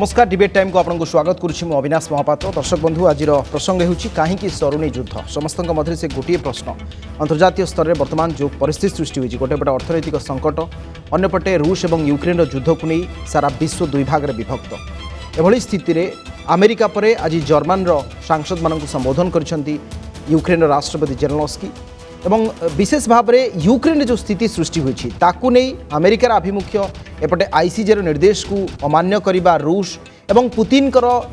नमस्कार debate time को आपको स्वागत करुच्ची मु अविनाश महापात्र। दर्शक बंधु आज प्रसंग होउछि कहीं सरुनी युद्ध समस्त मध्य से गोटे प्रश्न अंतर्जातीय स्तर में वर्तमान जो परिस्थिति सृष्टि होती गोटेपटे अर्थनैतिक संकट अंपटे रूस और यूक्रेन युद्ध को नहीं सारा विश्व दुई भाग में विभक्त एभली स्थिति में अमेरिका पर आज जर्मन सांसद मान संबोधन कर यूक्रेन राष्ट्रपति जेलेनस्की एवं विशेष भाव में यूक्रेन जो स्थिति सृष्टि होती नहीं अमेरिकार आभिमुख्य एपटे आईसीजे निर्देश को अमान्य करने रूस एवं पुतिन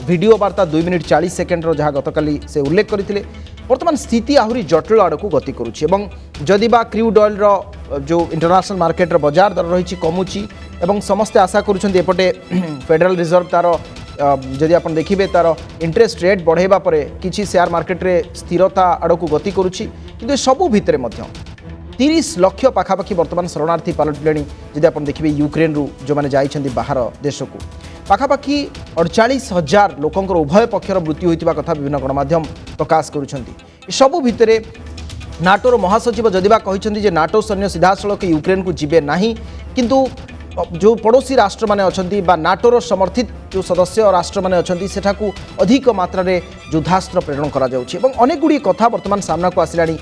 वीडियो वार्ता 2 मिनिट 40 सेकेंड जहाँ गतकाली से उल्लेख करते वर्तमान स्थिति आहरी जटिल आड़ को गति करुच्ची जदि बा क्रूड ऑयल जो इंटरनेशनल मार्केट बजार दर रही कमुची एवं समस्ते आशा करुँचे फेडरल रिजर्व तार जदि आप देखिए तार इंटरेस्ट रेट बढ़ाइबा परे किछि शेयर मार्केट रे स्थिरता आड़ को गति करुच्ची किंतु सबू भितर 30 लाख पाखापाखि वर्तमान शरणार्थी पलटिले जदि आप देखिए यूक्रेन रु जो मैंने जाइछन्ति बाहर देश को पाखापाखि 48,000 लोकंकर उभय पक्षर मृत्यु होइतिबा कथा विभिन्न गणमाध्यम प्रकाश करुछन्ति। सबू भितर नाटोर महासचिव जदिबा कहिछन्ति जे नाटो सैन्य सीधासलख यूक्रेन को जिबे नाही किंतु जो पड़ोसी राष्ट्र माने अछन्ति बा नाटोर समर्थित जो सदस्य राष्ट्र माने अछन्ति सेठाकू अधिक मात्रा रे युद्धास्त्र प्रेरण करा जाउछि एवं अनेक गुडी कथा वर्तमान सामना को आसिलानी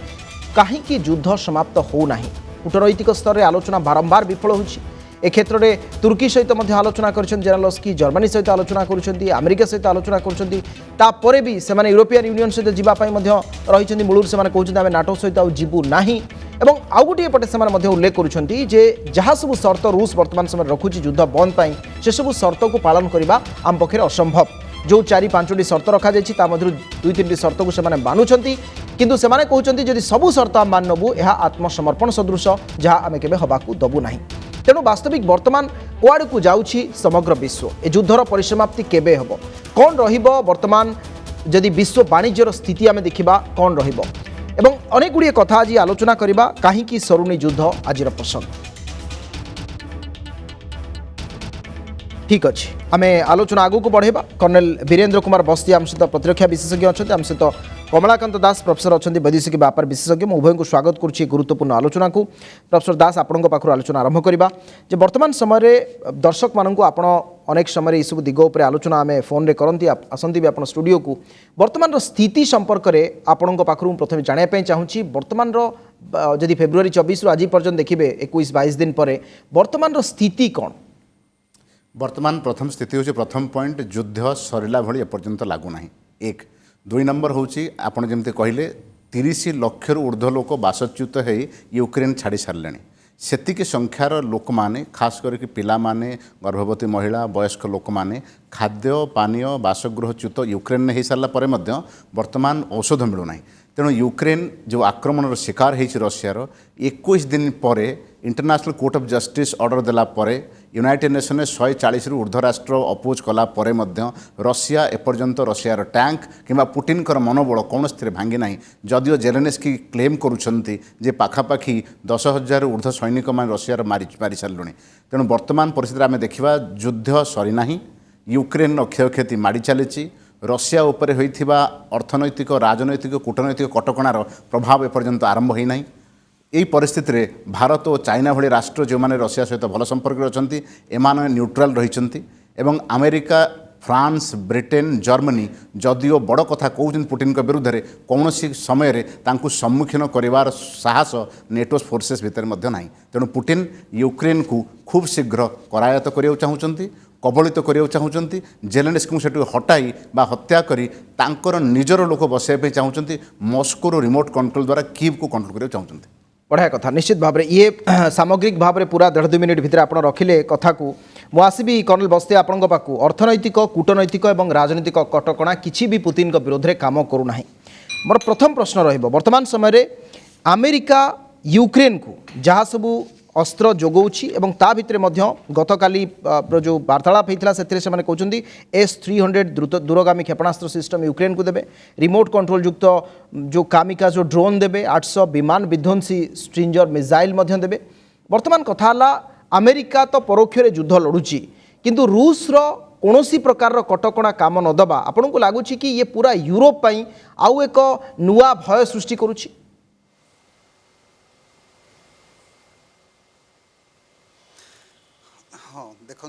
काहीकि युद्ध समाप्त हो नाही। कूटनैतिक स्तर में आलोचना बारंबार विफल होछि। ए क्षेत्र में तुर्की सहित आलोचना करछन जेलेनस्की जर्मनी सहित आलोचना करुछन्ति अमेरिका सहित आलोचना करुछन्ति तापरे भी सेमाने यूरोपियन यूनियन सहित जीवा पई मध्य रहिछन्ति मूलर सेमाने कहउछन्ति आमे नाटो सहित आ जीवु नाही एवं आउ गोटे पटे सेमाने मध्य उल्लेख करुछन्ति जे जहाँ सब शर्त रूस वर्तमान समय रखुछि युद्ध बंद पाई से सब शर्त को पालन करबा आम पक्षे असंभव। जो 4-5टी शर्त रखा जाइछि ता मध्य 2-3टी शर्त को सेमाने मानुछन्ति किंतु सेमाने कहउछन्ति जदि सबु शर्त आम मानबु एहा आत्मसमर्पण सदृश जहाँ आमे केबे हबाकू दबु नाही। तेणु वास्तविक वर्तमान कुआड़ को जाउछि समग्र विश्व ए युद्धर परिसमाप्ति केबे हबो कौन रहिबो वर्तमान जदि विश्व वाणिज्यर स्थिति आमे देखिबा कौन रहिबो एवं अनेक गुड़िए कथा आज आलोचना करिबा काहीकि सरुनी युद्ध आजिर प्रसंग। ठीक अच्छे आमे आलोचना आगू को बढ़ेबा। कर्नेल वीरेंद्र कुमार बस्ती आम सहित प्रतिरक्षा विशेषज्ञ अच्छा आम सहित कमलाकांत दास प्रोफेसर अच्छा वैदेशिक व्यापार विशेषज्ञ उभय को स्वागत करुच्ची गुरुत्वपूर्ण आलोचना को। प्रोफेसर दास आपण पाखु आलोचना आरंभ करवा जे वर्तमान समय दर्शक मानू आपण अनेक समय यू दिग उपर आलोचना आम फोन करती आसती भी आप स्टूडियो को वर्तमान स्थिति संपर्क में आपण पाखु प्रथम जानापी चाहूँगी वर्तमान जदि फेब्रुआरी 24 रु आज पर्यंत देखिए 21-22 दिन पर वर्तमान स्थिति कौन वर्तमान प्रथम स्थिति हूँ प्रथम पॉइंट युद्ध सरला भली एपर्यंत लागू ना एक 2 नंबर हूँ आपड़ जमी कहले 30 लाख ऊर्ध्व लोक बासच्युत हो यूक्रेन छाड़ी सारे सेतिकी संख्यार लोक मैंने खास करके पिला माने गर्भवती महिला वयस्क लोक मैंने खाद्य पानीय बासगृहच्युत यूक्रेन हो सारा पर वर्तमान औषध मिलूना तेणु यूक्रेन जो आक्रमण शिकार होती रशियार 21 दिन पर international court of justice order देला परे यूनाइटेड नेशन 140 रु ऊर्ध्व राष्ट्र अपोज कला परे मध्य रशिया एपर्यंत रशियार टैंक किंबा पुटिन मनोबल कौन स्थिर भांगी ना जदियो जेलेनस्की क्लेम करुछन्ति जे पाखापाखि 10,000 ऊर्ध्व सैनिक मान रशियार मारी सारे तेणु वर्तमान परिस्थिति आम देखा युद्ध सरीना यूक्रेन क्षयक्षति माड़ी चली रशिया उपरे होइथिबा अर्थनैतिक राजनैतिक कूटनैतिक कटकणार प्रभाव एपर्यंत आरंभ होना यही परिस्थिति रे भारत और चाइना भली राष्ट्र जो माने रशिया सहित भल संपर्क रही एमाने न्यूट्राल रही एवं अमेरिका फ्रांस ब्रिटेन जर्मनी जदियो बड़ कथा कहते पुटिन विरुद्ध में कौन समय तांकु सम्मुखीन करिवार साहस नेटो फोर्सेस भितर ना तेणु पुटिन यूक्रेन को खूब शीघ्र करायत्त करिया चाहूँगी कबलित करिया चाहूँगी जेलेनस्की से हटाई बा हत्या करी तांकर निजर लोक बसाइबा चाहूँगी मस्को रिमोट कंट्रोल द्वारा कीव को कंट्रोल करिया चाहूँगी। बढ़िया कथा निश्चित भाव में ये सामग्रिक भाव में पूरा 1.5-2 मिनिट भितर आप रखिले कथा को मुआसबी कर्नल बस्ती आपण पाखु अर्थनैतिक कूटनैतिक और राजनीतिक कटकणा किसी भी पुतिन विरोध में काम करूना। मोर प्रथम प्रश्न वर्तमान समय अमेरिका यूक्रेन को जहाँ सबू अस्त्र जोगाऊँगी एवं ता भितर गतकाली जो वार्तालाप होता से कहते S-300 दूरगामी क्षेपणास्त्र सिस्टम यूक्रेन को देवे रिमोट कंट्रोल युक्त जो कामिका जो ड्रोन देवे 800 विमान विध्वंसी स्ट्रिंजर मिसाइल देवे। वर्तमान कथा अमेरिका तो परोक्ष युद्ध लड़ुची किंतु रूस कौन प्रकार कटकणा काम नदबा आपन को लगुच कि ये पूरा यूरोप पई आउ एक नुआ भय सृष्टि करुच्ची। हाँ देखु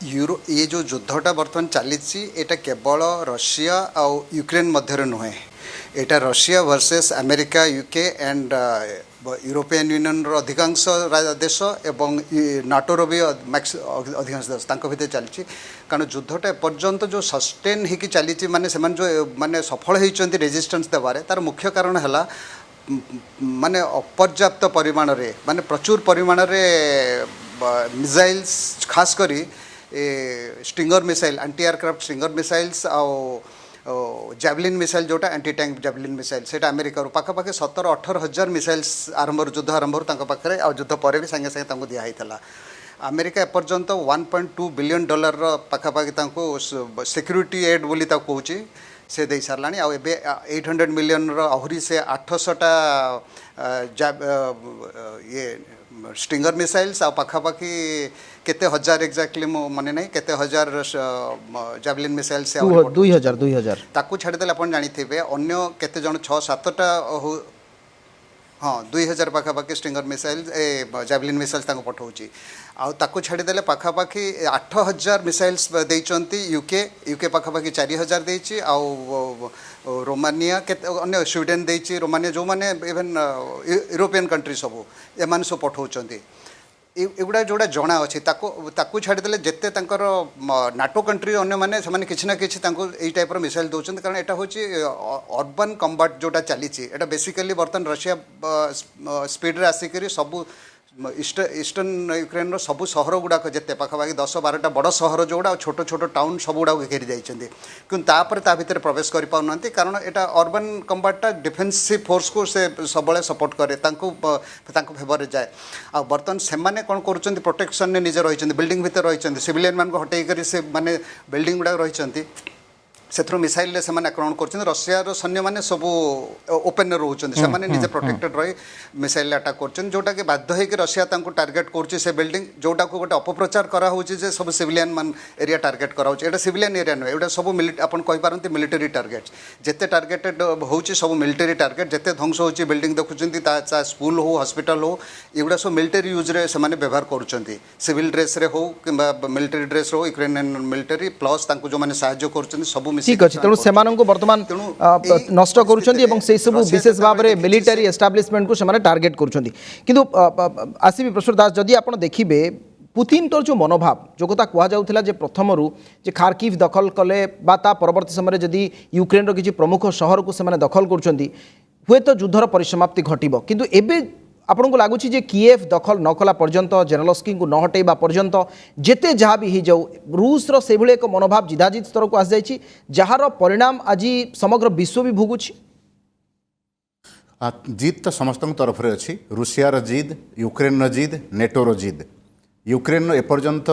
ये जो युद्धटा बर्तमान चली एटा केवल रशिया और यूक्रेन मध्य नुहे एटा Russia versus America UK and European union अधिकांश देश एवं नाटोर भी अधिकांश देश भितर चलती कारण युद्धटा एपर्यंत जो सस्टेन होगी चली माने जो माने सफल होती रेजिस्टेंस देवारे तार मुख्य कारण है माने अपर्याप्त परिमाण रे माने प्रचुर परिमाण रे मिसाइल्स खास करी stinger missile anti aircraft stinger missiles javelin missile जोटा एंटी टैंक जैवलिन मिसाइल से अमेरिका पाखापाखि 17-18 हजार मिसाइल्स आरंभ युद्ध आरंभ पाखे युद्ध पर भी सागे सागे दिखाई अमेरिका एपर्यंत $1.2 बिलियन पाखापाखि सिक्यूरीटी एड बोली कहूँ से दे सारा आबे 800 मिलियन आहरी से 800टा ये स्टिंगर मिसाइल्स आ पाखापाखि केते हजार एक्जाक्टली मो माने नहीं केते हजार जैवलिन मिसाइल से 2000 ताकू छाड़देले अपन जानिथिबे अन्य केते जण 6-7टा हाँ 2000 पाखापाखि स्टिंगर मिसाइल जैवलिन मिसाइल्स ताको पठाउची आ ताकू छाड़देले पाखापाखि 8000 मिसाइल्स देइचंती यूके पाखापाखि 4000 देइची आ रोमानिया के अन्य स्वीडेन देइची रोमानिया जो माने इवन यूरोपियन कंट्री सब एमान सब पठाउचंती एगुड़ा जोड़ा जना अच्छे ताकू छाड़देले जिते नाटो कंट्री अन्य मैंने से किसी ना किसी यही टाइप मिसाइल दौरान कारण यहाँ हूँ अर्बन कम्बाट जोटा चली बेसिकली बर्तमान रशिया स्पीड रे आसिक सब ईस्टर्न यूक्रेन सबू सहर गुड़ाक जिते पाखापाखि 10-12टा बड़ सहर जोड़ा छोट छोट टाउन सब गुड़ा घेरी जाइए कि भितर प्रवेश कर पाना कारण यहाँ अर्बन कम्बाटा डिफेन्सिव फोर्स को से सब सपोर्ट करे फेवर जाए आ बर्तमान से कौन कर प्रोटेक्शन निजे रही बिल्डिंग भितर रही सिविलियन मान हटेकर से माने बिल्डिंग गुड़ा रही से मिसाइल से आक्रमण कर रशियार सैन्य मैंने सब ओपेन रोचे से निजे प्रोटेक्टेड रही मिसाइल अटाक कर जोटा कि बाध्य होकर रशिया टार्गेट कर से बिल्डिंग जोटा को गोटे अपप्रचार कराऊँ सब सिविलियन मान एरिया टार्गेट कराऊँ एटा सिविलियन एरिया नुहे एटा सब आपन कहींपारती मिलिटरी टार्गेट जिते टार्गेटेड होची सब मिलिटरी टार्गेट जिते ध्वंस होची बिल्डिंग देखुं स्कूल हो हॉस्पिटल हो एगुड़ा सब मिलिटरी यूज रे से व्यवहार करुँच सिविल ड्रेस रे हो कि मिलिटरी ड्रेस हो यूक्रेनियन मिलिटरी प्लस जो मैंने साहाय्य कर सब ठीक अच्छे तेणु से बर्तमान नष्ट कर विशेष भाव में मिलिटारी एस्टाब्लिशमेंट को से टार्गेट कर आसबि प्रश्न दास जदि आप देखिए पुतिन जो मनोभाव जो कथा कहला प्रथम खार्किव दखल कले परवर्ती समय जदि यूक्रेन किसी प्रमुख सहर को से दखल कर हुए तो युद्धर परिसमाप्ति घटब किंतु एबे आपन को लगुच किएफ दखल न कला पर्यंत जेनेलस्की को न हटेबा पर्यंत जेते जहाँ भी हो जाऊ रूसर से एक मनोभाव जिदाजिद स्तर को आसी जाइए जार परिणाम आज समग्र विश्व भी भोगुछि जिद तो समस्त तरफ रे अच्छी रूसियार जिद यूक्रेन जिद नेटोर जिद यूक्रेन एपर्यंत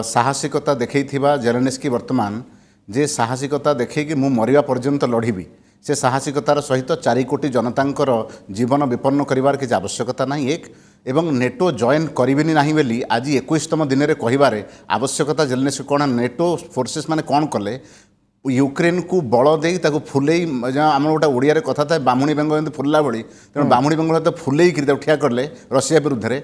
साहसिकता देखा जेलेन्स्की वर्तमान जे साहसिकता देखी मु मरिबा पर्यंत लड़िबी से साहसिकतार सहित 4 कोटी जनतांकर जीवन विपन्न करिवार किसी आवश्यकता नहीं एक एवं नेटो जॉइन करिबेनी नहीं बोली आज 21तम दिन में कहिबारे आवश्यकता जेलेन्स्की कौन नेटो फोर्सेस माने कौन कले यूक्रेन को बल दे फुले आम गोटे ओडिया कथा था बामुणी बेंग फुलला भली तेणु बामुणी बेंग फुले ठिया करले रशिया विरुद्ध में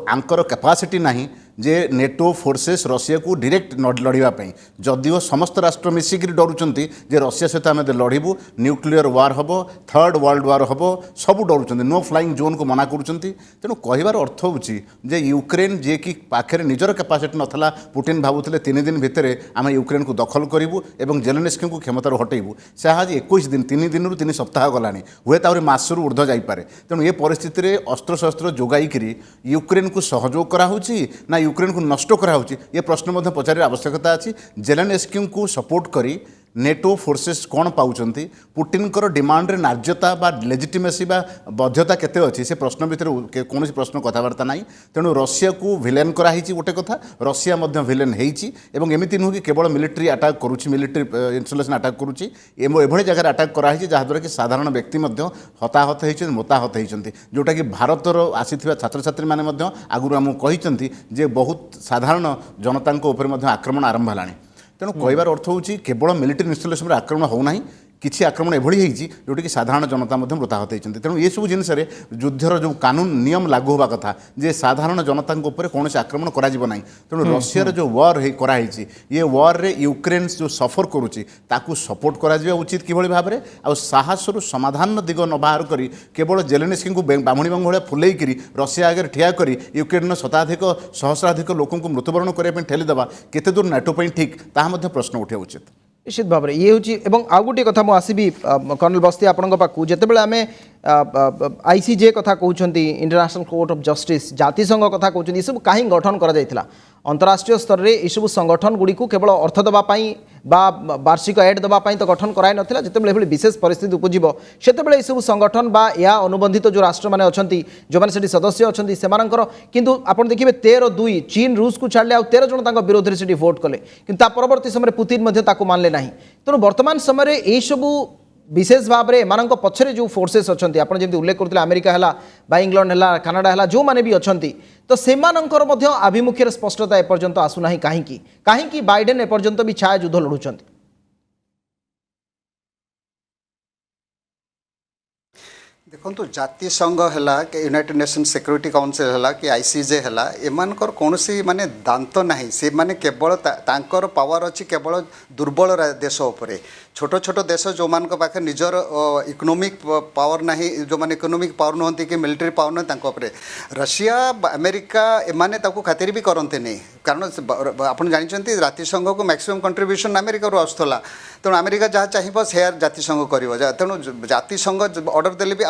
आंकर कैपेसिटी नहीं जे नेटो फोर्सेस रशिया को डायरेक्ट लड़ाई जदिव समस्त राष्ट्र मिसिक डरुंच जे रशिया सहित आम लड़बू न्यूक्लियर वार हम थर्ड वर्ल्ड वार हम सब डरुंच नो फ्लाइंग जोन को मना करुँच तेणु कहबार अर्थ होचे यूक्रेन जे कि पाखे निजर कैपेसिटी नाला पुटिन भावुले 3 दिन भितर आम यूक्रेन को दखल करूँ और जेलेन्स्की को क्षमतार हटेबू से आज 21 दिन 3 दिन 3 सप्ताह गलानी हुए तो मसरू ऊर्ध्व जापे तेणु ये परिस्थिति में अस्त्रशस्त्र जोगाई यूक्रेन को सहयोग कराऊँच ना यूक्रेन को नष्ट कराऊँच ये प्रश्न पचार आवश्यकता अच्छी जेलेन्स्की को सपोर्ट करी नेटो फोर्सेस कौन पाउचंती पुटिन कर डिमांड रे नार्यता बा लेजिटिमेसी बा बाध्यता केते अच्छी से प्रश्न भितर कौन प्रश्न कथबार्ता ना तेणु रशिया को विलेन कराई गोटे कथा रशिया मध्य विलेन होती एमती नुह कि केवल मिलिट्री अटाक करुच्ची मिलिट्री इंस्टॉलेशन अटाक करुच्ची एभली जगह अटाक कराई जहाँद्वारा कि साधारण व्यक्ति हताहत होती मोताहत होती जोटा कि भारतर आसी छात्र छात्री मैंने आगुरी आमको कहते जे बहुत साधारण जनता आक्रमण आरंभ है तेणु कहबार अर्थ होची केवल मिलिटरी इंस्टॉलेशन आक्रमण होना କିଛି ଆକ୍ରମଣ ଏଭଳି ହେଇଛି ଯେଉଁଠିକି ସାଧାରଣ ଜନତା ମଧ୍ୟ ମୃତାହତ ହେଇଛନ୍ତି। ତେଣୁ ଏସବୁ ଜିନିଷରେ ଯୁଦ୍ଧର ଯେଉଁ କାନୁନ ନିୟମ ଲାଗୁ ହେବା କଥା ଯେ ସାଧାରଣ ଜନତାଙ୍କ ଉପରେ କୌଣସି ଆକ୍ରମଣ କରାଯିବ ନାହିଁ। ତେଣୁ ରଷିଆର ଯେଉଁ ୱାର୍ କରାହେଇଛି ଏ ୱାର୍ରେ ୟୁକ୍ରେନ୍ ଯେଉଁ ସଫର କରୁଛି ତାକୁ ସପୋର୍ଟ କରାଯିବା ଉଚିତ କିଭଳି ଭାବରେ, ଆଉ ସାହସରୁ ସମାଧାନର ଦିଗ ନ ବାହାର କରି କେବଳ ଜେଲେନ୍ସ୍କିଙ୍କୁ ବାମୁଣୀ ବାଙ୍ଗ ଭଳିଆ ଫୁଲେଇକିରି ରଷିଆ ଆଗରେ ଠିଆ କରି ୟୁକ୍ରେନ୍ର ଶତାଧିକ ସହସ୍ରାଧିକ ଲୋକଙ୍କୁ ମୃତ୍ୟୁବରଣ କରିବା ପାଇଁ ଠେଲିଦେବା କେତେ ଦୂର ନାଟୋ ପାଇଁ ଠିକ୍ ତାହା ମଧ୍ୟ ପ୍ରଶ୍ନ ଉଠିବା ଉଚିତ। निश्चित भाव में ये हूँ आउ गोटे कथा मुझे आसबि कर्नल बस्ती आपण पाखु जितेबाला आम आईसीजे कथा कहते इंटरनेशनल कोर्ट ऑफ जस्टिस जातिसंघ कथा कहते सब कहीं गठन करा अंतर्राष्ट्रीय स्तर में यू संगठन गुड़ी केवल अर्थ देवाई वार्षिक एड देवाई तो गठन कराई नाला जिते विशेष परिस्थिति उपजीव से यू संगठन बा या अनुबंधित जो राष्ट्र मैंने अच्छा जो मैंने सदस्य अच्छा से किंतु आप देखिए 13-2 चीन रूस को छाड़े 13 जन विरोध में भोट कले कि परवर्ती समय पुतिन मानले ना तेणु वर्तमान समय यही सबू विशेष भाव में एम पछरे जो फोर्सेस अच्छा आपड़ जमी उल्लेख करते अमेरिका है बा इंग्लैंड है कानाडा है जो मैंने भी अच्छा तो से आभिमुख्य स्पष्टता एपर्यंत आसुना कहीं बाइडेन एपर्यंत भी छाया युद्ध लड़ुंट। देखो जातिसंघ है कि यूनाइटेड नेशंस सिक्योरिटी काउंसिल है कि आईसीजे है एमानकर कौन सी माने दांत नहीं से माने केवल तांकर पावर अच्छी केवल दुर्बल देश उपरे छोट छोट देश जो मान पाखे निजर इकोनॉमिक पावर नहीं जो माने इकोनॉमिक पावर नुहति कि मिलिटरी पावर नहीं रशिया अमेरिका एमाने ताको खातिर भी करते नहीं कारण आपन जानते जातिसंघ को मैक्सिमम कंट्रीब्यूशन अमेरिका रू आसला तेणु अमेरिका जहाँ चाहिए से जातिसंघ कर तेणु जातिसंघ ऑर्डर देले भी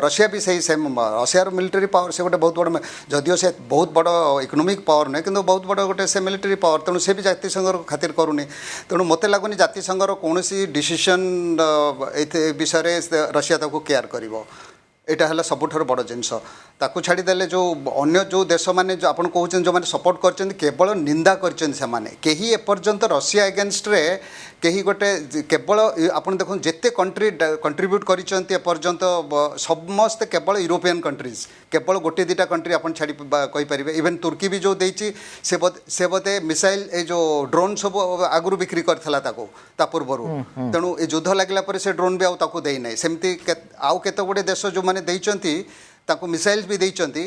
रशिया भी सही सेम रशियार मिलिटरी पावर से गोटे बहुत बड़ जदिव से बहुत बड़ इकोनॉमिक पावर नुहे कि बहुत बड़ गोटे से मिलिटरी पावर तेणु से भी जातिसंघ खातिर करूनी तेणु मत लगुनि जातिसंघर कौन डिसीजन विषय रशिया ताको केयर करिवो एटा है सबुठ बड़ जिनस ताकू छाड़ीदेले जो अन्य जो देश मैंने जो आपन कहते जो मैंने सपोर्ट कर केवल निंदा कहीं एपर्यंत रशिया एगेन्स्ट रे कहीं गोटे केवल आपन देखो जिते कंट्री कंट्रीब्यूट करपर्यंत समस्ते केवल यूरोपियन कंट्रीज केवल गोटे दुटा कंट्री आपन छाड़ी कहींपर इवेन तुर्की भी जो देती से बोधे मिसाइल ये जो ड्रोन सब आगुरी बिक्री करता पूर्वर तेणु ये युद्ध लगे से ड्रोन भी आउ देना सेमती आउ केत गुड़े देश जो मैंने ताको मिसाइल्स भी देइचंती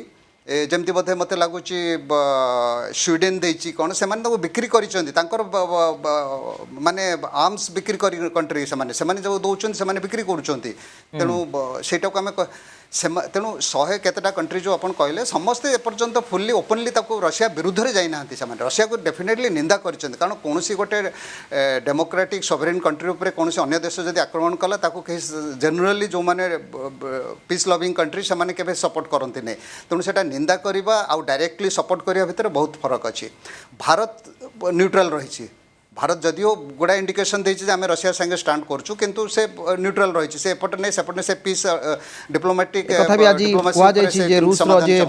जमती बोधे मत लगुच स्वीडेन देइची कौन से बिक्री करिचंती तांकर माने आर्म्स बिक्री कर कंट्री से जो दौरान से बिक्री करुँच तेणु सेटा को आम तेणु 100 केतटा कंट्री जो अपन कहले समस्ते एपर्यंत फुल्ली ओपनली ताको रशिया विरुद्ध रे जाई नांती से रशिया को डेफिनेटली निंदा करछन कारण कौन सी गोटे डेमोक्रेटिक सॉवरेन कंट्री ऊपर कौन सी अन्य देश जदि आक्रमण कला ताको कहीं जनरली जो माने पीस लविंग कंट्री से माने केबे सपोर्ट करंती नै तेणु सेटा निंदा करबा आ डायरेक्टली सपोर्ट करिया भितर बहुत फरक अछि। भारत न्यूट्रल रही भारत जदिव गुड़ा इंडिकेशन देछि आम रशिया संगे स्टांड करछु किंतु से न्यूट्रल रही से एपटे नहीं सेपटे से पीस डिप्लोमेटिक कथा भी आज कुआ जायछि जे रूस रो जे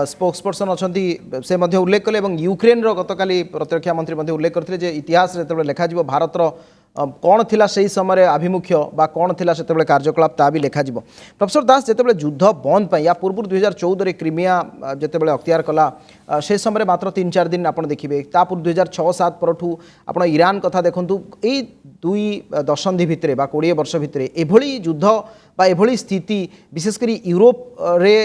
स्पोक्स पर्सन अछंती से मध्ये उल्लेख कले एवं यूक्रेन रो गतकाली प्रतिरक्षा मंत्री मध्ये उल्लेख करथिले जे इतिहास रे तबे लेखा जिवो भारत रो कौन थिला सही समय आभिमुख्य बा कौन थिला सेतेबेले कार्यकलाप ता भी लेखा जिवो। प्रोफेसर दास जेतेबेले युद्ध बंद पई या पूर्व 2014 रे क्रिमिया जेतेबेले अख्तियार कला से समय मात्र 3-4 दिन आपण देखिबे ता पूर्व 2006-7 परठू आपण ईरान कथा देखंतु ए 2 दशंधि भितरे बा 20 वर्ष भितरे एभली युद्ध बा एभली स्थिति विशेषकर यूरोप रे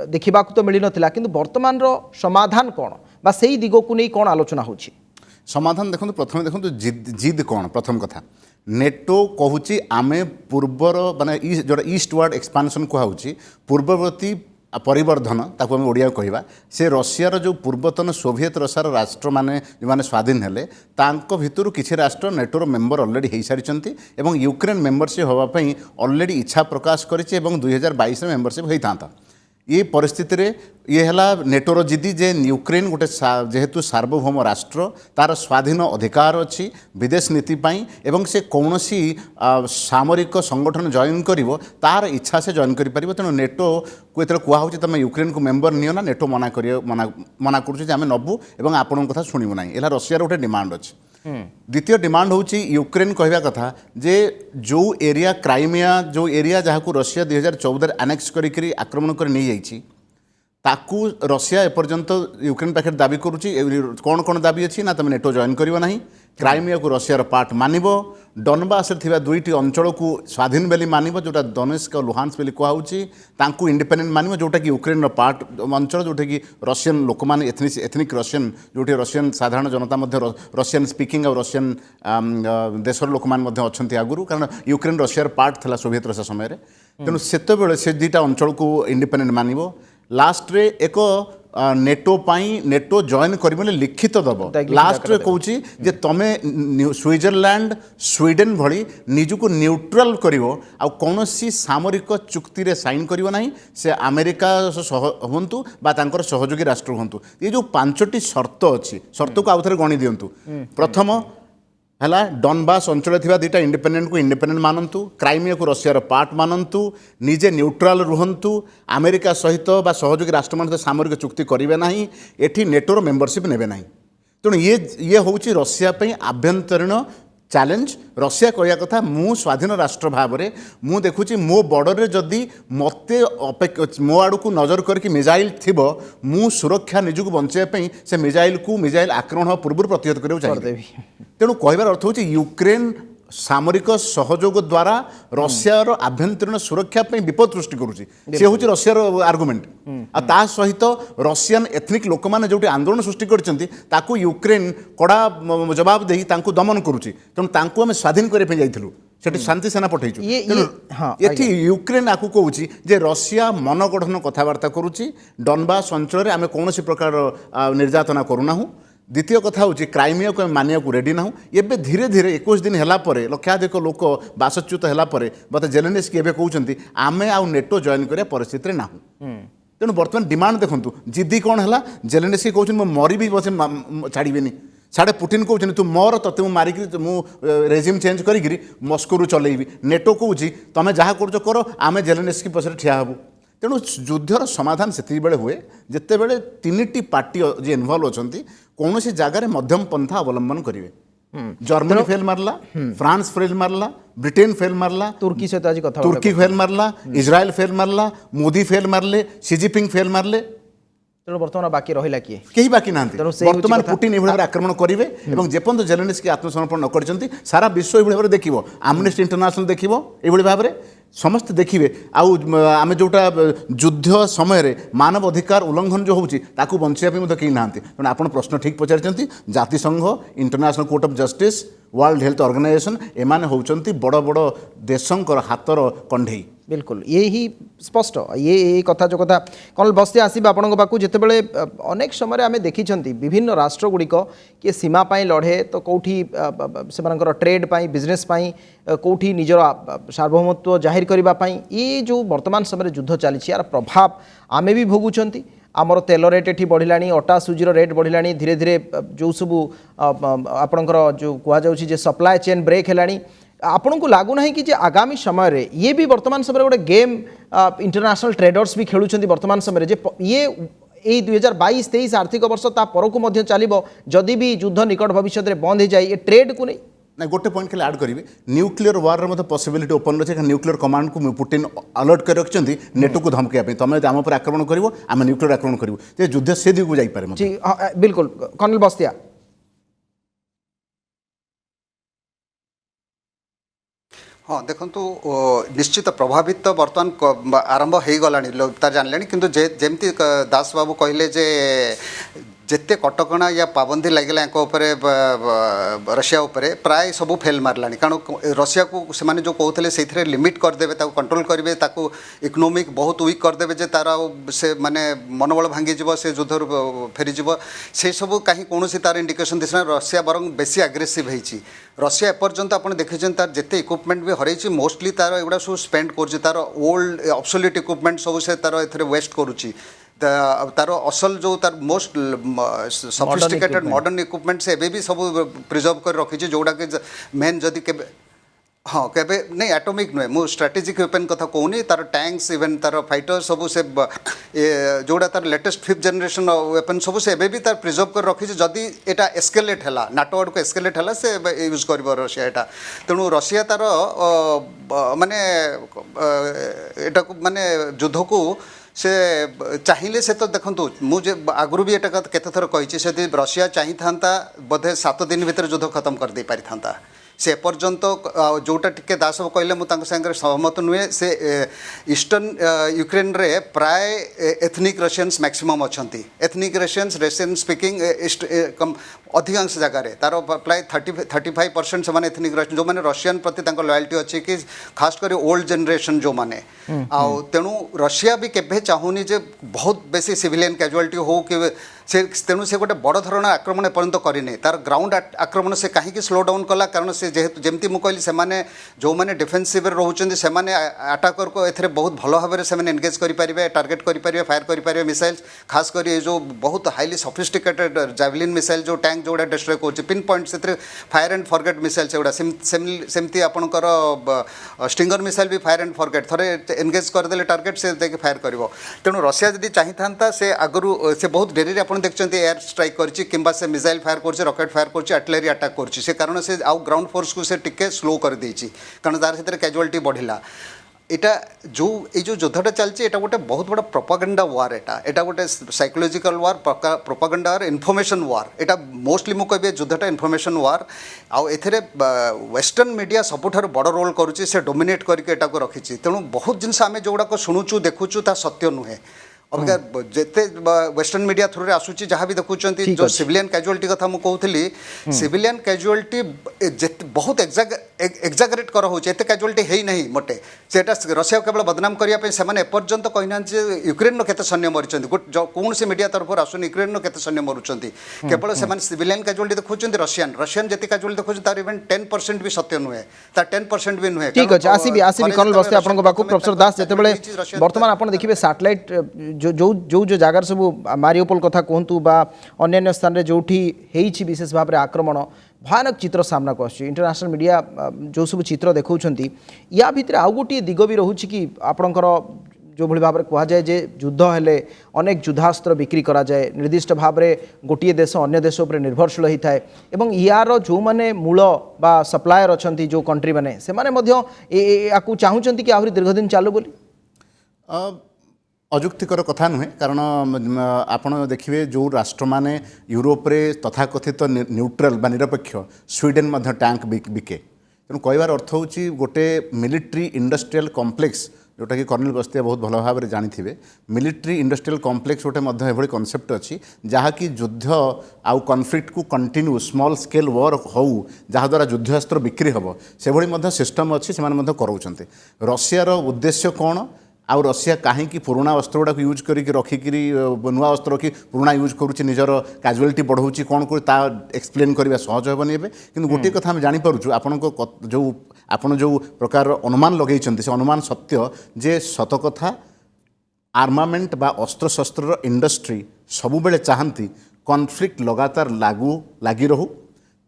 देखा तो मिल नथिला किंतु वर्तमान रो समाधान कौन बा सेही दिगो को नहीं कौन आलोचना होछि समाधान देखो प्रथम देखो जिद कौन प्रथम कथा नेटो कहूँ आमे पूर्वर माने जो ईस्टवार्ड एक्सपांशन कहूँ पूर्ववर्ती परिवर्धन ताको आम ओडिया कहवा से रशियार जो पूर्वतन सोवियत रशियार राष्ट्र माने जो माने स्वाधीन हेले तांको भितरु किछि राष्ट्र नेटोर मेंबर ऑलरेडी हो सारी एवं यूक्रेन मेंबरशिप होगापी ऑलरेडी इच्छा प्रकाश करिछि एवं 2022 में मेंबरशिप होता था ये परिस्थिति रे ये है नेटोर जिदी जे यूक्रेन गोटे जेहेतु सार्वभौम राष्ट्र तार स्वाधीन अधिकार अच्छी विदेश नीति पाई एवं से कौन सी सामरिक संगठन जॉइन करिवो तार इच्छा से जॉइन करि परिबो तेणु नेटो को एतरे कुआ होछि तमे यूक्रेन को मेंबर नियो ना नेटो मना करियो मना करूछि जे आमे नबु एवं आपन कथा सुनिबो नाही एला रशिया गोटे डिमांड अछि। द्वितीय डिमांड होची यूक्रेन कहवा कथा जे जो एरिया क्राइमिया जो एरिया जहाँ को रशिया 2014 एनेक्स करी आक्रमण कर नहीं जाइछि ताकू रशिया एपर्यंत यूक्रेन पाखे दाबी करुच्ची कौन कौन दाबी अच्छी ना तुम नेटो जॉइन करिवो नाही क्राइमिया को रशियार पार्ट मानिबो डनबास थिबा दुईटी अंचल को स्वाधीन बेली मानिबो जोटा दोनेस्क और लुहान्स्क बेली कुहाउची तांकू इंडिपेंडेंट मानिबो जोटा कि यूक्रेन रो पार्ट अंचल जोटा कि रशियन लोक माने एथनिक रशियन जोटी रशियन साधारण जनता मध्य रशियन स्पीकिंग और रशियन देशर लोक मान मध्य अछंती आगुरु कारण यूक्रेन रशियार पार्ट थला सोवियत रशिया समय रे तेणु सेते बेले से दुईटा अंचल को इंडिपेंडेंट मानिबो लास्ट रे एक नेटो पाई नेटो जॉइन करिबो लिखित दब लास्ट रे कहूची जे तमे स्विट्जरलैंड स्वीडेन भली निजुको न्यूट्रल करिवो आ कोनोसी सामरिक चुक्ति रे साइन करिवो नाही से अमेरिका होंतु बा तांकर सहयोगी राष्ट्र होंतु ये जो पांचटी शर्त अछि शर्त को आउथरे गणी दियंतु प्रथम है डनबास अंचल थिबा दुईटा इंडिपेंडेंट को इंडिपेंडेंट मानतु क्राइमिया को रशियार पार्ट मानतु निजे न्यूट्रल रुहंतु अमेरिका सहित बा सहयोगी राष्ट्र मान सामरिक चुक्ति करिवे नाही एठी नेटोर मेंबरशिप नेबे नाही तेणु ये होउची रशिया पे आभ्यंतरीण चैलेंज रशिया कहया कथा मु स्वाधीन राष्ट्र भाव में मु देखुची मो बॉर्डर रे जदि मते मो आड़ को नजर करके मिसाइल थिबो मु सुरक्षा निजुक बंचाई से मिसाइल आक्रमण पूर्व प्रतिहत करियो चाहिए तेणु कहबार अर्थ होची यूक्रेन सामरिक सहयोग द्वारा रशियार आभ्यंतरीण सुरक्षा विपद सृष्टि करुच्ची सी हूँ रशियार आर्गुमेंट आ सहित रशियन एथनिक लोक मैंने जो आंदोलन सृष्टि करता यूक्रेन कड़ा जवाब दे दमन करुच्ची तेणु तांकु आम स्वाधीन करने जाइलु सेठी शांति सेना पठेचु ये यूक्रेन आपको कहूँ जे रशिया मनगढ़न कथबार्ता करुच्ची डनबास अंचल आम कौन प्रकार निर्यातना करूना द्वितीय कथा हूँ क्राइमिया को मानिया को रेडी ना एबे धीरे धीरे 21 दिन है लक्षाधिक लोक बासच्युत है मत जेलेन्स्की एबे कहते आमे आउ नेटो जॉइन करिया परिस्थिति ना तेणु बर्तमान डिमांड देखु जिद्दी कौन है जेलेन्स्की कहते मरी भी बस छाड़बेनि साढ़े पुटिन कहते तू मोर ते मुझे मारिक रेजिम चेंज करी मस्को चलैबी नेटो कहूँ तुम जहाँ कर आम जेलेन्स्की पछरे ठिया हबू तेणु युद्धर समाधान से हुए जिते बड़े तीन पार्टी जी इनवल्व अच्छा कौन सी जगार मध्यम पंथा अवलंबन करेंगे जर्मनी फेल मारला फ्रांस फेल मारला ब्रिटेन फेल मारला तुर्की सहित आज कथा तुर्की फेल मारला इजराइल फेल मारला मोदी फेल मारले सी जिनपिंग फेल मारले तेणु बर्तमान बाकी रहा किए कहीं बाकी ना बर्तमान पुटिन ये भाव आक्रमण करेंगे और जेपर्यंत जेलेन्स्की आत्मसमर्पण न कर सारा विश्व ये भाव देखो आमनेस्टी इंटरनेशनल देखो ये भाव में समस्त देखिए आम जोटा युद्ध समय मानव अधिकार उल्लंघन जो होची ताकू बंचाइबा कहीं ना तेणु आप प्रश्न ठीक पचारि जातिसंघ international court of justice world health organization एमाने होउचंती बड़ बड़ देशंकर हातर कंढई बिल्कुल ये ही स्पष्ट ये कथा जो कथा कर्नल बस्ती आसवा आपण पाक जितेबाला अनेक समय आम देखी विभिन्न राष्ट्रगुड़िक किए सीमा लड़े तो कौटी से ट्रेड बिजनेस कौटी निजर सार्वभौमत्व जाहिर करने ये जो वर्तमान समय युद्ध चली यार प्रभाव आमे भी भोगुंट आमर तेल रेट ये बढ़ला अटा सुजीर रेट बढ़ला धीरे धीरे जो सबू आपणकर जो कहुचे सप्लाई चेन ब्रेक है आपन को लगुना कि जे आगामी समय रे ये भी वर्तमान समय गोटे गेम इंटरनेशनल ट्रेडर्स भी खेलुंट वर्तमान समय जे ये 2022-23 आर्थिक वर्ष ता पर को मध्य चलिबो जदि भी युद्ध निकट भविष्य में बंद हो जाए ये ट्रेड को नहीं ना गोटे पॉइंट खाली ऐड करी न्यूक्लियर वार रे पॉसिबिलिटी ओपन रही न्यूक्लियर कमांड को पुटिन अलर्ट कर रखिंट नेटो को धमकाई तुम आम पर आक्रमण कर आम न्यूक्लियर आक्रमण करूँ युद्ध से दिग को जापे बिल्कुल कर्नल बस्तिया हाँ देखु निश्चित प्रभावित तो बर्तमान आरंभ हो गला तार जान कि जमती दास बाबू कहले जे जिते कटकणा या पाबंदी लगे रशिया उपरे प्राय सब फेल मारला कारण रशिया को से जो कहते से लिमिट करदे कंट्रोल करेंगे इकोनोमिक बहुत वीक करदे जे तार से माने मनोबल भांगीज से युद्ध फेरीज से सब कहीं कौन तार इंडिकेशन दिशा रशिया बरং बेसी आग्रेसिव होती रशिया एपर्यंत आप देखिए तार जिते इक्विपमेंट भी हरई मोस्टली तार एगुड़ा सब स्पेंड कर ओल्ड ऑब्सोलीट इक्विपमेंट सब से तार ए वेस्ट करुच्ची तार असल जो तार मोस्ट सफिस्टिकेटेड मॉडर्न इक्विपमेंट से एबे भी सब प्रिजर्व कर रखी जोड़ा कि मेन जदि के हाँ केबे नहीं एटॉमिक नुहे मु स्ट्रेटेजिक वेपन कथा कहूनी तार टैंक्स इवेन तार फाइटर सब से जोड़ा तार लेटेस्ट 5th जनरेशन वेपन सब से एबे भी तार प्रिजर्व कर रखी जदि एटा एस्केलेट है नाटो आड़ को एस्केलेट है से यूज कर रशिया एटा तेणु रशिया तार माने एटा माने युद्ध को से चाहिए से तो देखो मुझे आगु भी एटा केते थर कही से रशिया चाही था बोधे 7 दिन भीतर युद्ध खत्म कर दे पारि था से एपर्यंत जोटा टिके दास कहले मुझे सहमत नुहे से ईस्टर्न यूक्रेन रे प्राय एथनिक रशियंस मैक्सिमम अच्छा एथनिक रशियंस रशियन स्पीकिंग अधिकांश जगार तार प्राय 35% से एथनिक रशियन जो मैंने रशियन प्रति लॉयल्टी अच्छी कि खास कर ओल्ड जनरेशन जो मैंने तेणु रशिया भी केवे चाहूनी जे बहुत बेसी सिविलियन कैजुअलिटी हो कि से तेणु से गोटे बड़ धरण आक्रमण एपर्यंत करनी तार ग्राउंड आक्रमण से कहीं स्लो डाउन कला कारण से जेहेतु जमती मुझे कहली से जो मैंने डिफेन्सिव रोचे से आटाकर को एथे बहुत भल भाव में एनगेज करेंगे टार्गेट करेंगे फायर करेंगे मिसाइल्स खास कर ये जो बहुत हाईली सफिस्टिकेटेड जैवलिन मिसाइल जो टैंक जोड़ा डिस्ट्रॉय कर पिन पॉइंट से फायर एंड फॉरगेट मिसाइल से सेमती आपणकर स्टिंगर मिसाइल भी फायर एंड फॉरगेट थरे एनगेज करदे टार्गेट से देखिए फायर कर तेणु रशिया जदि चाही था से आगु से बहुत डेरी आप देखते एयर स्ट्राइक करछि किंबा से मिसाइल फायर करछि रॉकेट फायर करछि आर्टिलरी अटैक करछि से कारण से आउ ग्राउंड फोर्स को से टिके स्लो कर देछि कारण तार से कैजुअलिटी बढ़िला एटा जो ये जो युद्धटा चलछि एटा गोटे बहुत बड़ा प्रोपागेंडा वार एटा गोटे साइकोलॉजिकल वार प्रोपागेंडा वार इनफॉरमेशन वार एटा मोस्टली मु कहबे युद्धटा इनफॉरमेशन वार आउ एथरे वेस्टर्न मीडिया सबुठार बड़ रोल करुछि से डोमिनेट करके एटा को रखिछि तेणु बहुत जिनस आमे जोगुड़ा शुणुचु देखुचु ता सत्य नुहे अबिका जेते वेस्टर्न मीडिया थ्रू रे आसुची जहाँ भी देखुचंती जो सिविलियन कैजुअलिटी कथा मु कहूली सिविलियन कैजुअलिटी बहुत एक्जागरेट कर होचे एते कैजुअलिटी हेई नहीं मोटे सेटा रशिया केवल बदनाम करिया पे सेमाने एपर्यंत कहिना जे यूक्रेन नो केते सैन्य मरिचंती कोन से मीडिया तरफ आसुन यूक्रेन नो केते सैन्य मरुचंती केवल सेमाने सिविलियन कैजुअलिटी देखुचंती रशियन जेते कैजुअलिटी देखुचंती तार इवन 10% भी सत्य नुहे ता 10% भी नुहे ठीक अछि आसीबी कर्नल बस्ते आपन बाकू प्रोफेसर दास जेते बेले वर्तमान आपन देखिबे सैटेलाइट जो जगार सब मारियोपोल कथा कहतु बा अन्य स्थान रे जोठी हेइछि विशेष भाव में आक्रमण भयानक चित्र सामना को आसुछि इंटरनेशनल मीडिया जो सब चित्र देखौछंती या भितर आउ गोटे दिग भी रहुछि कि आपणकर जो भली भाव में कह जाए जे युद्ध हेले अनेक युद्धास्त्र बिक्री करा जाए निर्दिष्ट भाव में गोटे देश अन्य देश उपर निर्भरशील होता है एवं यार जो माने मूल बा सप्लायर अच्छी जो कंट्री मैंने से या चाहूँगी कि आहरी दीर्घ दिन चालू बोली अजुक्तिकर कथा नुहे कारण आपण देखिए जो राष्ट्र माने यूरोप रे तथाकथित न्यूट्रल बा निरपेक्ष स्वीडेन मध्य टैंक बिके तेणु कहबार अर्थ होची गोटे मिलिट्री इंडस्ट्रियल कॉम्प्लेक्स जोटा कि कर्नल बस्तिया बहुत भल भाव में जानी मिलिट्री इंडस्ट्रियल कॉम्प्लेक्स गोटे एभली कॉन्सेप्ट अच्छी जहाँकि युद्ध आउ कन्फ्लिक्ट को कंटिन्यू स्मॉल स्केल वॉर हो जहाँद्वारा युद्धास्त्र बिक्री हम से भली सिस्टम अच्छी से कराउछन्ते रशियार उद्देश्य कौन आउ रशिया कहीं पुराणा अस्त्र गुड़ा यूज करके रखिकी नुआ अस्त्र रखी पुराणा यूज करुच्ची निजर कैजुअलिटी बढ़ाऊँच कौन कर एक्सप्लेन करवा सहज हेनी एवं कि गोटे कथा आम जापरु आपण जो प्रकार अनुमान लगे से अनुमान सत्य जे सत कथा आर्मामेंट बा अस्त्र शस्त्र इंडस्ट्री सबु बेले चाहती कन्फ्लिक्ट लगातार लगी रहू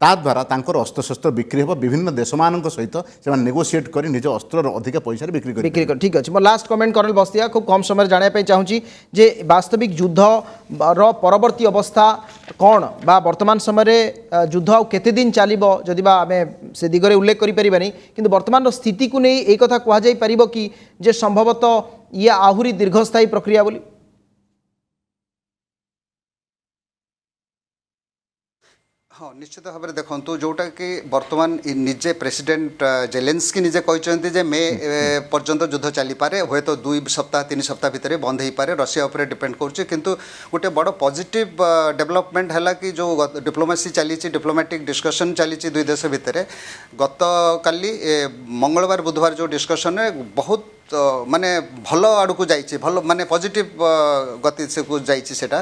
ता द्वारा तांकर अस्त्रशस्त्र बिक्री हो विभिन्न देश मान सहित से नेगोशिएट कर निज अस्त्र अधिक पैसा बिक्री कर ठीक अच्छे मो लास्ट कमेंट कर्नल बस्तिया खूब कम समय जानापी चाहूँगी जे वास्तविक युद्ध रो परवर्ती अवस्था कौन बा वर्तमान समय युद्ध आउ केते दिन चलो जदि बा आमे से दिगरे उल्लेख करें किंतु वर्तमान स्थिति को नहीं एक कथा कहुई पार कि जे संभवतः ये आहरी दीर्घस्थायी प्रक्रिया बोली हाँ निश्चित भाव में देखो जोटा कि वर्तमान निजे प्रेसिडेंट जेलेंस्की निजे कहते जे मे पर्यंत युद्ध चली पारे हे तो 2 सप्ताह 3 सप्ताह भितर बंद हो पारे रशिया उपर डिपेंड करुच्चे किंतु गोटे बड़ पॉजिटिव डेवलपमेंट है कि जो डिप्लोमेसी चली डिप्लोमेटिक डिस्कशन चली दुई देश भितर गत काली मंगलवार बुधवार जो डिस्कशन बहुत माने भल आड़ को जाइए भल माने पॉजिटिव गति से जाटा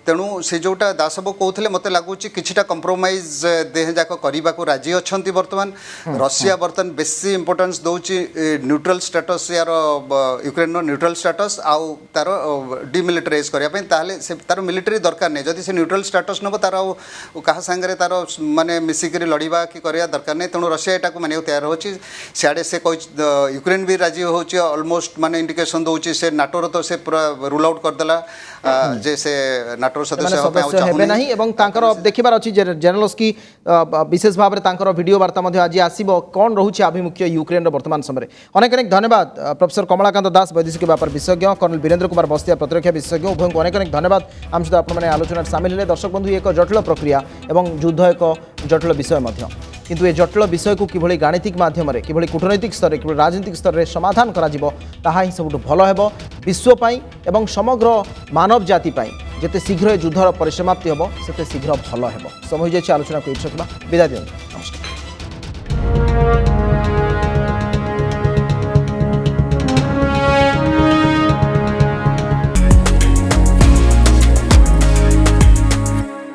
तेणु से जोटा दासबाबू कहते मत लगुच किछिटा कंप्रोमाइज देह जाक करने को राजी अच्छा बर्तमान रशिया बर्तमान बेसी इंपोर्टेंस दौची न्यूट्रल स्टेटस यार यूक्रेन न्यूट्रल स्टेटस आउ तार डिमिलिटराइज करने तार मिलिटरी दरकार नहीं जदि से न्यूट्रल स्टेटस नब तार क्या सांगे तार माने मिसिक लड़वा कि करवा दरकार नहीं तेणु रशिया यहाँ मानिया तैयार होची सियाड़े से यूक्रेन भी राजी होची ऑलमोस्ट माने इंडिकेशन दउची से नाटोर तो से पूरा रूल आउट कर देला जे से नाटोर सदस्य हो पे सदस्य हेबे नाही एवं तांकर देखिबार अछि जर्नलिस्ट की विशेष भाव में तांकर वीडियो वार्ता मध्ये आज आसीबो कोन रहउछि आभिमुख्य यूक्रेन रो वर्तमान समय अनेक अनेक धन्यवाद प्रोफेसर कमलाकांत दास वैदेशिक व्यापार विशेषज्ञ कर्नल वीरेंद्र कुमार बस्तिया प्रतिरक्षा विशेषज्ञ उभय को अनेक अनेक धन्यवाद आम सहित आपण आलोचना सामिल हेले दर्शक बंधु एक जटिल प्रक्रिया एवं युद्ध एक जटिल विषय मध्य किंतु ये जटिल विषय को किभली गाणितिक माध्यम किभली कूटनैतिक स्तर किभली राजनीतिक स्तर में समाधान करा जिवो ताहा ही सबुठ भल हेबो विश्व पाई एवं समग्र मानव जाति पाई जेते शीघ्र युद्धर परिसमाप्ति हेबो सेते शीघ्र भल हेबो समय होइछे आलोचना को इच्छा विदाय दियंतु नमस्कार।